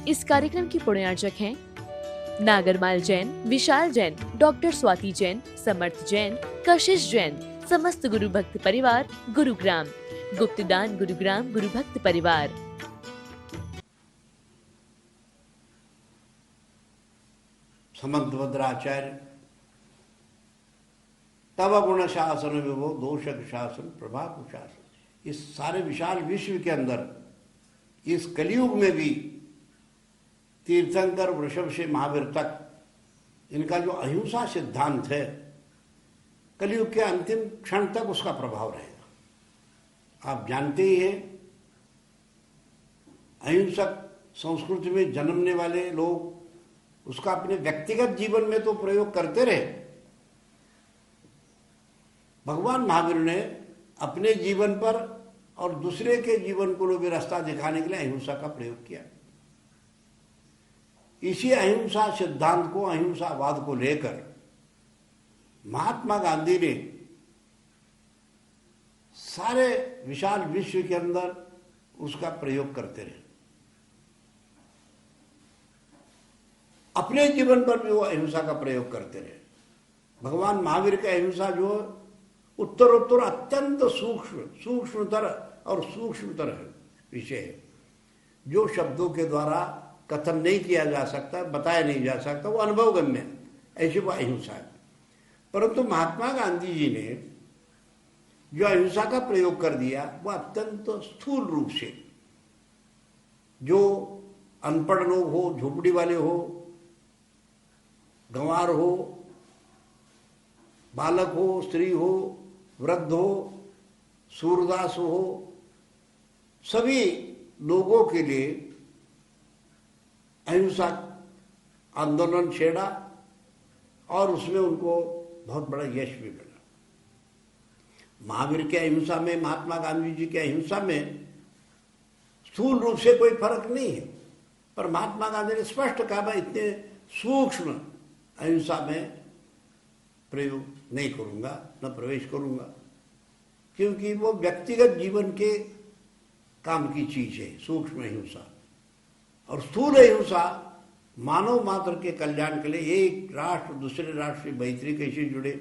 इस कार्यक्रम की पुण्यार्चक हैं नागरमाल जैन, विशाल जैन, डॉक्टर स्वाति जैन, समर्थ जैन, कशिश जैन, समस्त गुरु भक्त परिवार, गुरुग्राम, गुप्तदान गुरुग्राम गुरु भक्त परिवार। समंत भद्राचार्य तव गुण शासन विभो दोषक शासन प्रभाव शासन। इस सारे विशाल विश्व के अंदर इस कलयुग में भी तीर्थंकर वृषभ से महावीर तक इनका जो अहिंसा सिद्धांत है, कलयुग के अंतिम क्षण तक उसका प्रभाव रहेगा। आप जानते ही हैं, अहिंसक संस्कृति में जन्मने वाले लोग उसका अपने व्यक्तिगत जीवन में तो प्रयोग करते रहे। भगवान महावीर ने अपने जीवन पर और दूसरे के जीवन को भी रास्ता दिखाने के लिए अहिंसा का प्रयोग किया। इसी अहिंसा सिद्धांत को, अहिंसावाद को लेकर महात्मा गांधी ने सारे विशाल विश्व के अंदर उसका प्रयोग करते रहे। अपने जीवन पर भी वो अहिंसा का प्रयोग करते रहे। भगवान महावीर का अहिंसा जो उत्तरोत्तर अत्यंत सूक्ष्मतर और सूक्ष्मतर विषय है, जो शब्दों के द्वारा कथन नहीं किया जा सकता, बताया नहीं जा सकता, वो अनुभवगम्य है, ऐसी वो अहिंसा है। परंतु महात्मा गांधी जी ने जो अहिंसा का प्रयोग कर दिया वो अत्यंत स्थूल रूप से, जो अनपढ़ लोग हो, झोपड़ी वाले हो, गंवार हो, बालक हो, स्त्री हो, वृद्ध हो, सूरदास हो, सभी लोगों के लिए अहिंसा आंदोलन छेड़ा और उसमें उनको बहुत बड़ा यश भी मिला। महावीर के अहिंसा में, महात्मा गांधी जी के अहिंसा में स्थूल रूप से कोई फर्क नहीं है, पर महात्मा गांधी ने स्पष्ट कहा, मैं इतने सूक्ष्म अहिंसा में प्रयोग नहीं करूंगा, न प्रवेश करूंगा, क्योंकि वो व्यक्तिगत जीवन के काम की चीज है सूक्ष्म अहिंसा। और स्थूल अहिंसा मानव मात्र के कल्याण के लिए, एक राष्ट्र दूसरे राष्ट्र से मैत्री कैसे जुड़े,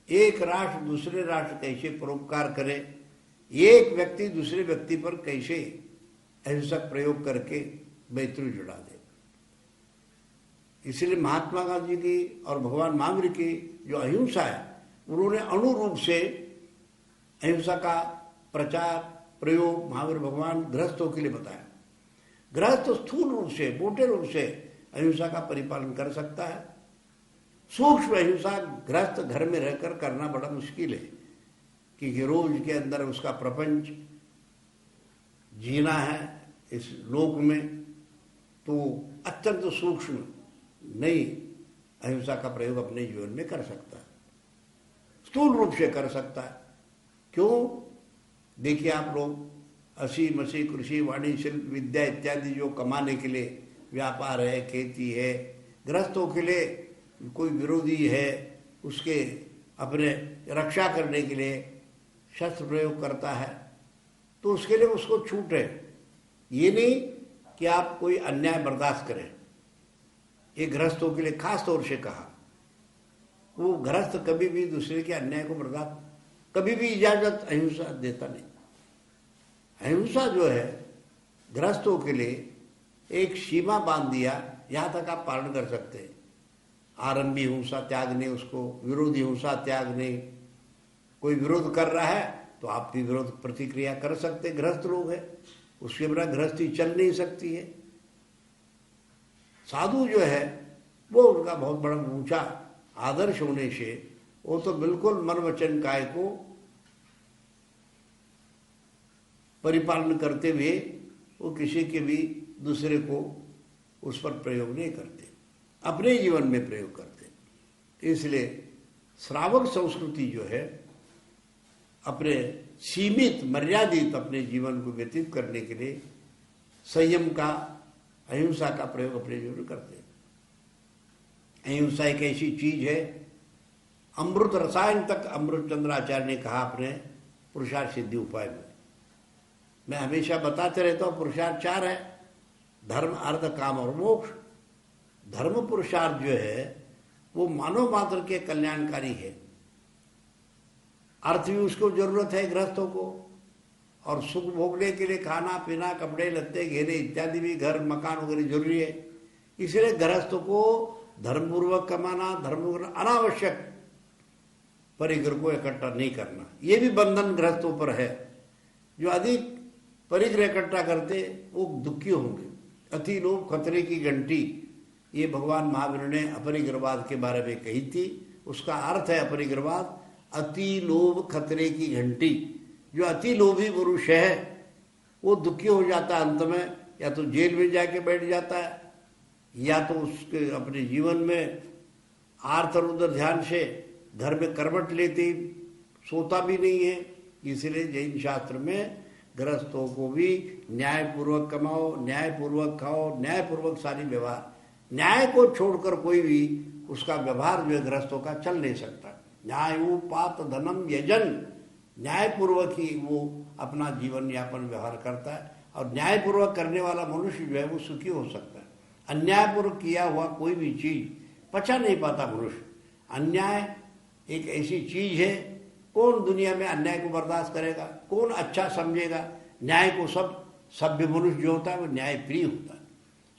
एक राष्ट्र दूसरे राष्ट्र कैसे परोपकार करे, एक व्यक्ति दूसरे व्यक्ति पर कैसे अहिंसक प्रयोग करके मैत्री जुड़ा दे। इसलिए महात्मा गांधी की और भगवान महावीर की जो अहिंसा है, उन्होंने अनुरूप से अहिंसा का प्रचार प्रयोग महावीर भगवान गृहस्थों के लिए बताया। गृहस्थ स्थूल रूप से, मोटे रूप से अहिंसा का परिपालन कर सकता है। सूक्ष्म अहिंसा गृहस्थ घर में रहकर करना बड़ा मुश्किल है, क्योंकि रोज के अंदर उसका प्रपंच जीना है इस लोक में, तो अत्यंत सूक्ष्म नई अहिंसा का प्रयोग अपने जीवन में कर सकता है, स्थूल रूप से कर सकता है। क्यों? देखिए आप लोग हंसी मसी, कृषि, वाणिज्य, शिल्प, विद्या इत्यादि जो कमाने के लिए व्यापार है, खेती है, गृहस्थों के लिए कोई विरोधी है, उसके अपने रक्षा करने के लिए शस्त्र प्रयोग करता है, तो उसके लिए उसको छूट है। ये नहीं कि आप कोई अन्याय बर्दाश्त करें। ये गृहस्थों के लिए खास तौर से कहा, वो गृहस्थ कभी भी दूसरे के अन्याय को बर्दाश्त, कभी भी इजाजत अहिंसा देता नहीं। अहिंसा जो है गृहस्थों के लिए एक सीमा बांध दिया, यहां तक आप पालन कर सकते हैं। आरंभी हिंसा त्यागने, उसको विरोधी हिंसा त्यागने। कोई विरोध कर रहा है तो आप भी विरोध प्रतिक्रिया कर सकते, गृहस्थ लोग है, उसके बिना गृहस्थी चल नहीं सकती है। साधु जो है वो उनका बहुत बड़ा ऊंचा आदर्श होने से वो तो बिल्कुल मन वचन काय को परिपालन करते हुए वो किसी के भी दूसरे को उस पर प्रयोग नहीं करते, अपने जीवन में प्रयोग करते। इसलिए श्रावक संस्कृति जो है अपने सीमित मर्यादित अपने जीवन को व्यतीत करने के लिए संयम का, अहिंसा का प्रयोग अपने जीवन में करते हैं। अहिंसा एक ऐसी चीज है, अमृत रसायन तक अमृत चंद्राचार्य ने कहा अपने पुरुषार्थ सिद्धि उपाय में। मैं हमेशा बताते रहता हूं, पुरुषार्थ 4 है, धर्म अर्थ काम और मोक्ष। धर्म पुरुषार्थ जो है वो मानव मात्र के कल्याणकारी है। अर्थ भी उसको जरूरत है गृहस्थों को, और सुख भोगने के लिए खाना पीना कपड़े लत्ते घेरे इत्यादि भी घर मकान वगैरह जरूरी है। इसलिए गृहस्थों को धर्मपूर्वक कमाना, धर्मपूर्वक अनावश्यक परिग्रह को इकट्ठा नहीं करना, ये भी बंधन गृहस्थों पर है। जो अधिक परिग्रह इकट्ठा करते वो दुखी होंगे। अति लोभ खतरे की घंटी, ये भगवान महावीर ने अपरिग्रहवाद के बारे में कही थी। उसका अर्थ है अपरिग्रहवाद, अति लोभ खतरे की घंटी। जो अति लोभी पुरुष है वो दुखी हो जाता है, अंत में या तो जेल में जाके बैठ जाता है, या तो उसके अपने जीवन में आर्थ और उधर ध्यान से घर में करवट लेते सोता भी नहीं है। इसलिए जैन शास्त्र में गृहस्थों को भी न्यायपूर्वक कमाओ, न्यायपूर्वक खाओ, न्यायपूर्वक सारी व्यवहार, न्याय को छोड़कर कोई भी उसका व्यवहार जो है गृहस्थों का चल नहीं सकता। न्यायोपात धनम यजन, न्यायपूर्वक ही वो अपना जीवन यापन व्यवहार करता है, और न्यायपूर्वक करने वाला मनुष्य जो है वो सुखी हो सकता है। अन्यायपूर्वक किया हुआ कोई भी चीज पचा नहीं पाता मनुष्य। अन्याय एक ऐसी चीज है, कौन दुनिया में अन्याय को बर्दाश्त करेगा, कौन अच्छा समझेगा न्याय को। सब सभ्य मनुष्य जो होता है वो न्याय प्रिय होता है,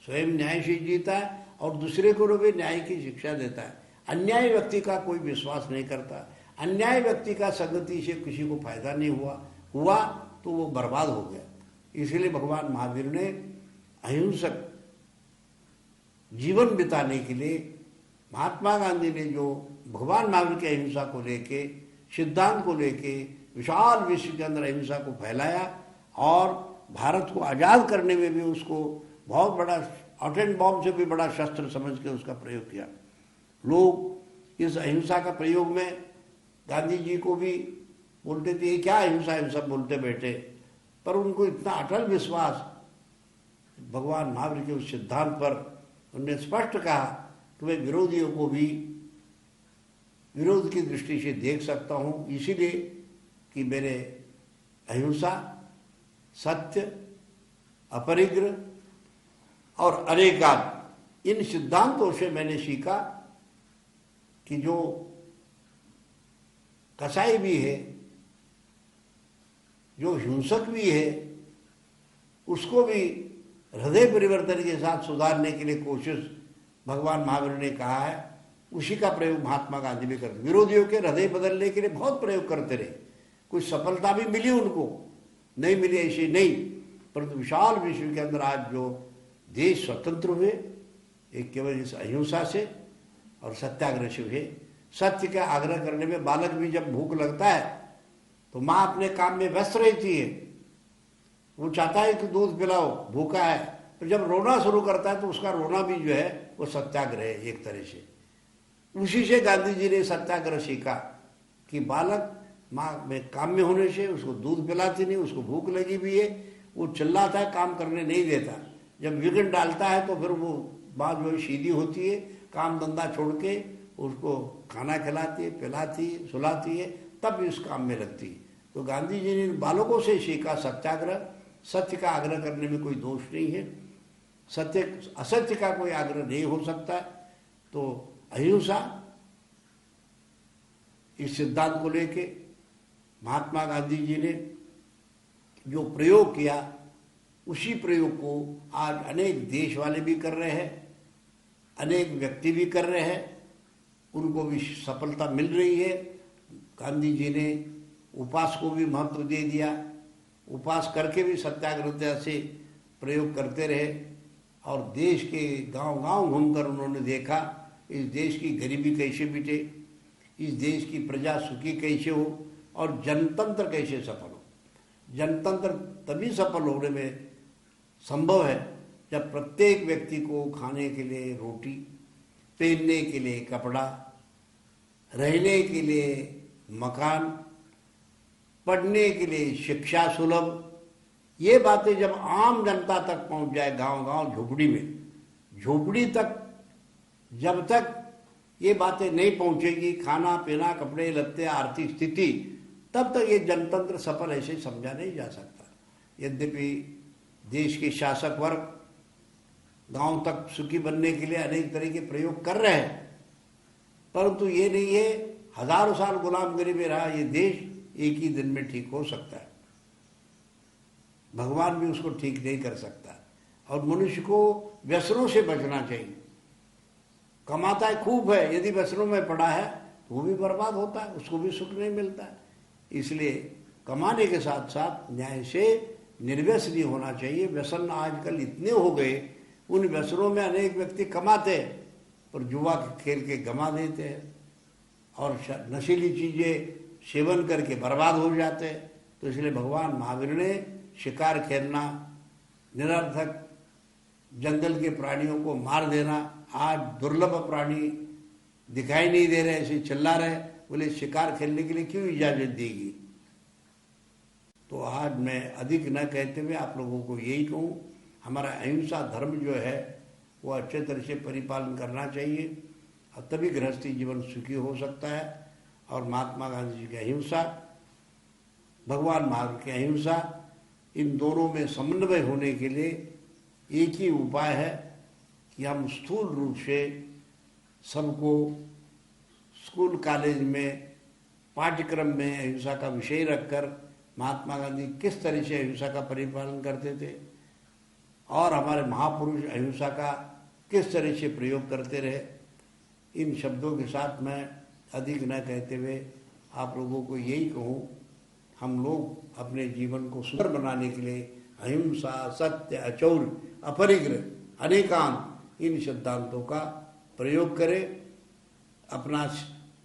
स्वयं न्याय से जीता है और दूसरे को भी न्याय की शिक्षा देता है। अन्याय व्यक्ति का कोई विश्वास नहीं करता। अन्याय व्यक्ति का संगति से किसी को फायदा नहीं हुआ तो वो बर्बाद हो गया। इसलिए भगवान महावीर ने अहिंसक जीवन बिताने के लिए, महात्मा गांधी ने जो भगवान महावीर की अहिंसा को लेके, सिद्धांत को लेके विशाल विश्व के अंदर अहिंसा को फैलाया, और भारत को आज़ाद करने में भी उसको बहुत बड़ा एटम बॉम्ब से भी बड़ा शस्त्र समझ के उसका प्रयोग किया। लोग इस अहिंसा का प्रयोग में गांधी जी को भी बोलते थे ये क्या अहिंसा है, सब बोलते बैठे, पर उनको इतना अटल विश्वास भगवान महावीर के उस सिद्धांत पर, उन्होंने स्पष्ट कहा कि मैं विरोधियों को भी विरोध की दृष्टि से देख सकता हूँ, इसीलिए कि मेरे अहिंसा, सत्य, अपरिग्रह और अनेकात्म, इन सिद्धांतों से मैंने सीखा कि जो कसाई भी है, जो हिंसक भी है, उसको भी हृदय परिवर्तन के साथ सुधारने के लिए कोशिश भगवान महावीर ने कहा है, उसी का प्रयोग महात्मा गांधी भी करते। विरोधियों के हृदय बदलने के लिए बहुत प्रयोग करते रहे। कुछ सफलता भी मिली उनको, नहीं मिली ऐसी नहीं, परंतु विशाल विश्व के अंदर आज जो देश स्वतंत्र हुए, एक केवल इस अहिंसा से और सत्याग्रह से हुए। सत्य का आग्रह करने में बालक भी जब भूख लगता है तो माँ अपने काम में व्यस्त रहती है, वो चाहता है कि दूध पिलाओ, भूखा है, तो जब रोना शुरू करता है तो उसका रोना भी जो है वो सत्याग्रह है एक तरह से। उसी से गांधी जी ने सत्याग्रह सीखा कि बालक माँ में काम में होने से उसको दूध पिलाती नहीं, उसको भूख लगी भी है, वो चिल्लाता है, काम करने नहीं देता। जब विघ्न डालता है तो फिर वो बात जो सीधी होती है, काम धंधा छोड़ के उसको खाना खिलाती है, पिलाती है, सुलाती है, तब इस काम में लगती है। तो गांधी जी ने बालकों से सीखा सत्याग्रह। सत्य का आग्रह करने में कोई दोष नहीं है, सत्य असत्य का कोई आग्रह नहीं हो सकता। तो अहिंसा, इस सिद्धांत को लेके महात्मा गांधी जी ने जो प्रयोग किया, उसी प्रयोग को आज अनेक देश वाले भी कर रहे हैं, अनेक व्यक्ति भी कर रहे हैं, उनको भी सफलता मिल रही है। गांधी जी ने उपवास को भी महत्व दे दिया, उपवास करके भी सत्याग्रह से प्रयोग करते रहे, और देश के गांव-गांव घूमकर उन्होंने देखा इस देश की गरीबी कैसे मिटे, इस देश की प्रजा सुखी कैसे हो, और जनतंत्र कैसे सफल हो। जनतंत्र तभी सफल होने में संभव है जब प्रत्येक व्यक्ति को खाने के लिए रोटी, पहनने के लिए कपड़ा, रहने के लिए मकान, पढ़ने के लिए शिक्षा सुलभ, ये बातें जब आम जनता तक पहुंच जाए, गांव-गांव झोपड़ी में, झोपड़ी तक जब तक ये बातें नहीं पहुंचेगी, खाना पीना कपड़े लत्ते आर्थिक स्थिति, तब तक ये जनतंत्र सफल ऐसे समझा नहीं जा सकता। यद्यपि देश के शासक वर्ग गांव तक सुखी बनने के लिए अनेक तरह के प्रयोग कर रहे हैं, परंतु ये नहीं है हजारों साल गुलामगिरी में रहा ये देश एक ही दिन में ठीक हो सकता है। भगवान भी उसको ठीक नहीं कर सकता। और मनुष्य को व्यसनों से बचना चाहिए। कमाता है खूब है, यदि व्यसनों में पड़ा है तो वो भी बर्बाद होता है, उसको भी सुख नहीं मिलता है। इसलिए कमाने के साथ साथ न्याय से निर्व्यसनी होना चाहिए। व्यसन आजकल इतने हो गए, उन व्यसनों में अनेक व्यक्ति कमाते हैं पर जुआ खेल के गमा देते हैं और नशीली चीजें सेवन करके बर्बाद हो जाते हैं। तो इसलिए भगवान महावीर ने शिकार खेलना, निरर्थक जंगल के प्राणियों को मार देना, आज दुर्लभ प्राणी दिखाई नहीं दे रहे, ऐसे चिल्ला रहे, बोले शिकार खेलने के लिए क्यों इजाजत देगी। तो आज मैं अधिक न कहते हुए आप लोगों को यही कहूँ, हमारा अहिंसा धर्म जो है वो अच्छे तरह से परिपालन करना चाहिए और तभी गृहस्थी जीवन सुखी हो सकता है। और महात्मा गांधी जी की अहिंसा, भगवान महावीर की अहिंसा, इन दोनों में समन्वय होने के लिए एक ही उपाय है कि हम स्थूल रूप से सबको स्कूल कॉलेज में पाठ्यक्रम में अहिंसा का विषय रखकर महात्मा गांधी किस तरह से अहिंसा का परिपालन करते थे और हमारे महापुरुष अहिंसा का किस तरह से प्रयोग करते रहे, इन शब्दों के साथ मैं अधिक न कहते हुए आप लोगों को यही कहूँ, हम लोग अपने जीवन को सुंदर बनाने के लिए अहिंसा, सत्य, अचौर्य, अपरिग्रह, अनेकांत, इन सिद्धांतों का प्रयोग करें। अपना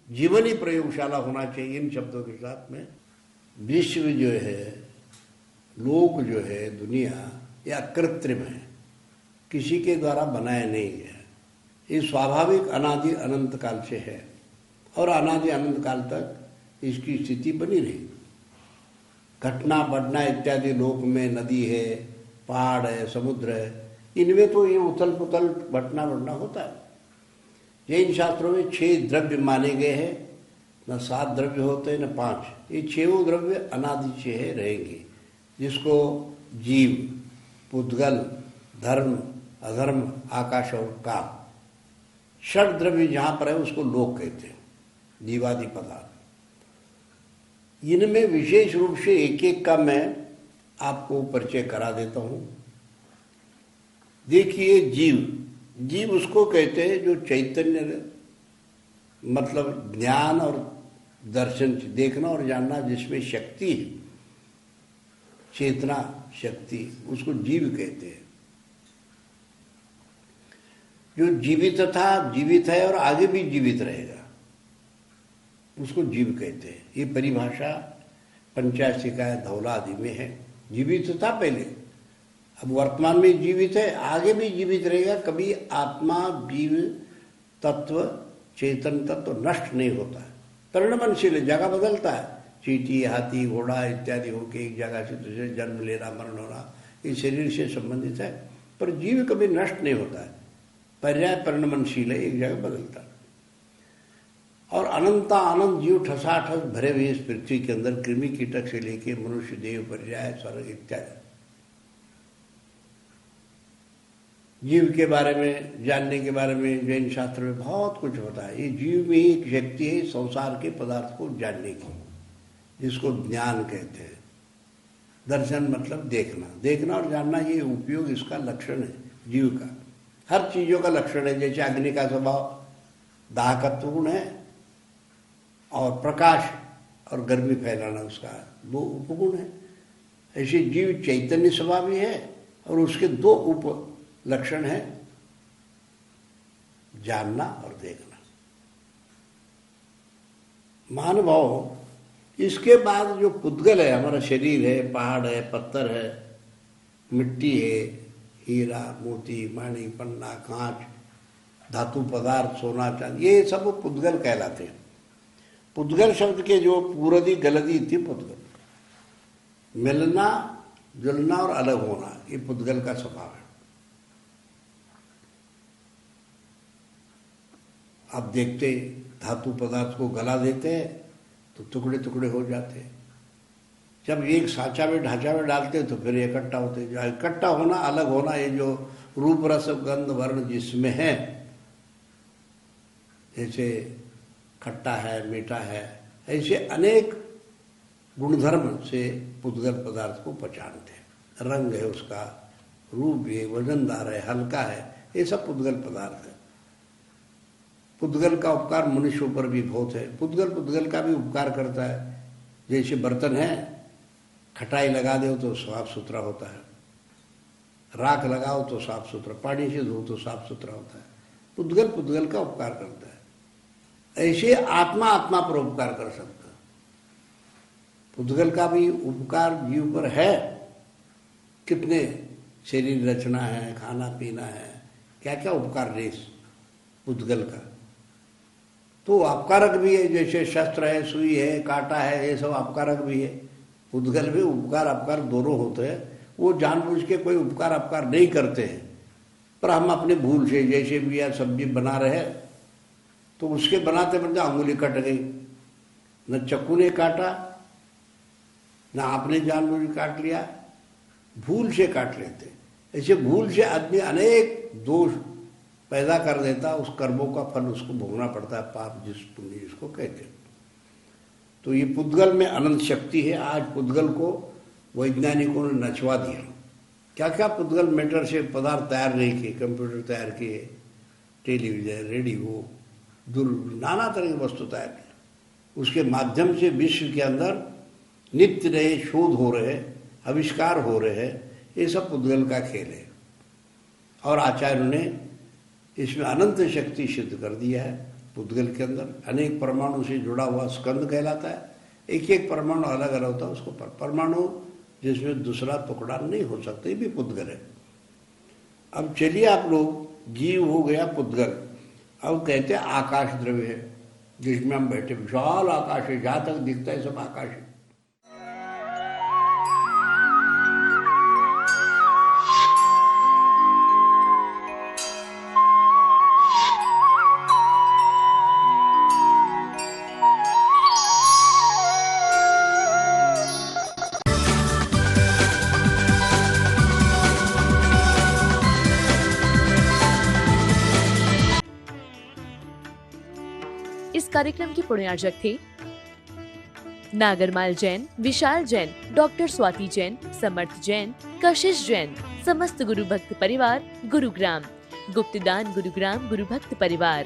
जीवन ही प्रयोगशाला होना चाहिए। इन शब्दों के साथ में विश्व जो है, लोक जो है, दुनिया, या कृत्रिम है, किसी के द्वारा बनाया नहीं है। ये स्वाभाविक अनादि अनंत काल से है और अनादि अनंत काल तक इसकी स्थिति बनी रही। घटना बढ़ना इत्यादि लोक में नदी है, पहाड़ है, समुद्र है, इनमें तो ये उथल पुथल घटना बढ़ना होता है। जैन शास्त्रों में 6 द्रव्य माने गए हैं, न 7 द्रव्य होते हैं न 5। ये 6 द्रव्य अनादि से है, रहेंगे, जिसको जीव, पुद्गल, धर्म, अधर्म, आकाश और काम, षड द्रव्य जहाँ पर है उसको लोक कहते हैं, जीवादि पदार्थ। इनमें विशेष रूप से एक एक का मैं आपको परिचय करा देता हूँ। देखिए, जीव उसको कहते हैं जो चैतन्य, मतलब ज्ञान और दर्शन, देखना और जानना जिसमें शक्ति है, चेतना शक्ति, उसको जीव कहते हैं। जो जीवित था, जीवित है और आगे भी जीवित रहेगा, उसको जीव कहते हैं। ये परिभाषा पंचाशिकाय धौला आदि में है। जीवित था पहले, अब वर्तमान में जीवित है, आगे भी जीवित रहेगा। कभी आत्मा, जीव तत्व, चेतन तत्व नष्ट नहीं होता है, परिणमनशील, जगह बदलता है। चींटी, हाथी, घोड़ा इत्यादि होकर एक जगह से दूसरे जन्म लेना, मरण होना, ये शरीर से संबंधित है, पर जीव कभी नष्ट नहीं होता है, पर्याय परिणमनशील है, एक जगह बदलता है। और अनंता अनंत जीव ठसाठस भरे हुए इस पृथ्वी के अंदर, कृमि कीटक से लेके मनुष्य, देव, पर्याय, स्वर्ग इत्यादि। जीव के बारे में जानने के बारे में जैन शास्त्र में बहुत कुछ होता है। ये जीव में ही एक शक्ति है संसार के पदार्थ को जानने की, जिसको ज्ञान कहते हैं। दर्शन मतलब देखना, देखना और जानना, ये उपयोग, इसका लक्षण है जीव का। हर चीजों का लक्षण है। जैसे अग्नि का स्वभाव दाहकत्व गुण है और प्रकाश और गर्मी फैलाना उसका 2 उपगुण है। ऐसे जीव चैतन्य स्वभाव ही है और उसके 2 उप लक्षण है, जानना और देखना। महानुभाव, इसके बाद जो पुद्गल है, हमारा शरीर है, पहाड़ है, पत्थर है, मिट्टी है, हीरा, मोती, मणि, पन्ना, कांच, धातु पदार्थ, सोना, चांदी, ये सब पुद्गल कहलाते हैं। पुद्गल शब्द के जो पूरदी गलदी थी, पुद्गल, मिलना, जुलना और अलग होना, ये पुद्गल का स्वभाव है। आप देखते धातु पदार्थ को गला देते हैं तो टुकड़े टुकड़े हो जाते हैं, जब एक साँचा में ढांचा में डालते तो फिर इकट्ठा होते। जो इकट्ठा होना, अलग होना, ये जो रूप रस गंध वर्ण जिसमें है, जैसे खट्टा है, मीठा है, ऐसे अनेक गुणधर्म से पुद्गल पदार्थ को पहचानते हैं। रंग है उसका, रूप है, वजनदार है, हल्का है, ये सब पुद्गल पदार्थ है। पुद्गल का उपकार मनुष्यों पर भी बहुत है। पुद्गल का भी उपकार करता है। जैसे बर्तन है, खटाई लगा दो तो साफ सुथरा होता है, राख लगाओ तो साफ सुथरा, पानी से धो तो साफ सुथरा होता है। पुद्गल का उपकार करता है। ऐसे आत्मा पर उपकार कर सकता है। पुद्गल का भी उपकार जीव पर है। कितने शरीर रचना है, खाना पीना है, क्या क्या उपकार है पुद्गल का। तो अपकारक भी है, जैसे शस्त्र है, सुई है, कांटा है, ये सब अपकारक भी है। पुद्गल में उपकार अपकार दोनों होते हैं। वो जानबूझ के कोई उपकार अपकार नहीं करते हैं, पर हम अपने भूल से, जैसे भी या सब्जी बना रहे तो उसके बनाते बनते अंगुली कट गई, न चक्कू ने काटा, न आपने जानबूझ काट लिया, भूल से काट लेते। ऐसे भूल से आदमी अनेक दोष पैदा कर देता, उस कर्मों का फल उसको भोगना पड़ता है, पाप जिस पुण्य जिसको कहते हैं। तो ये पुद्गल में अनंत शक्ति है। आज पुद्गल को वैज्ञानिकों ने नचवा दिया। क्या क्या पुद्गल मैटर से पदार्थ तैयार नहीं किए, कंप्यूटर तैयार किए, टेलीविजन, रेडियो, नाना तरह की वस्तु तैयार की। उसके माध्यम से विश्व के अंदर नित्य नए शोध हो रहे हैं, आविष्कार हो रहे हैं। ये सब पुद्गल का खेल है। और आचार्यों ने इसमें अनंत शक्ति सिद्ध कर दिया है। पुद्गल के अंदर अनेक परमाणु से जुड़ा हुआ स्कंद कहलाता है। एक एक परमाणु अलग अलग होता है। उसको परमाणु जिसमें दूसरा टुकड़ा नहीं हो सकता, ये भी पुद्गल है। अब चलिए आप लोग, जीव हो गया पुद्गल। अब कहते हैं आकाश द्रव्य है, जिसमें हम बैठे, विशाल आकाश है, जहाँ तक दिखता है सब आकाश है। इस कार्यक्रम की पुण्यार्जक थे नागरमाल जैन, विशाल जैन, डॉक्टर स्वाति जैन, समर्थ जैन, कशिश जैन, समस्त गुरु भक्त परिवार, गुरुग्राम, गुप्तदान गुरुग्राम गुरु भक्त परिवार।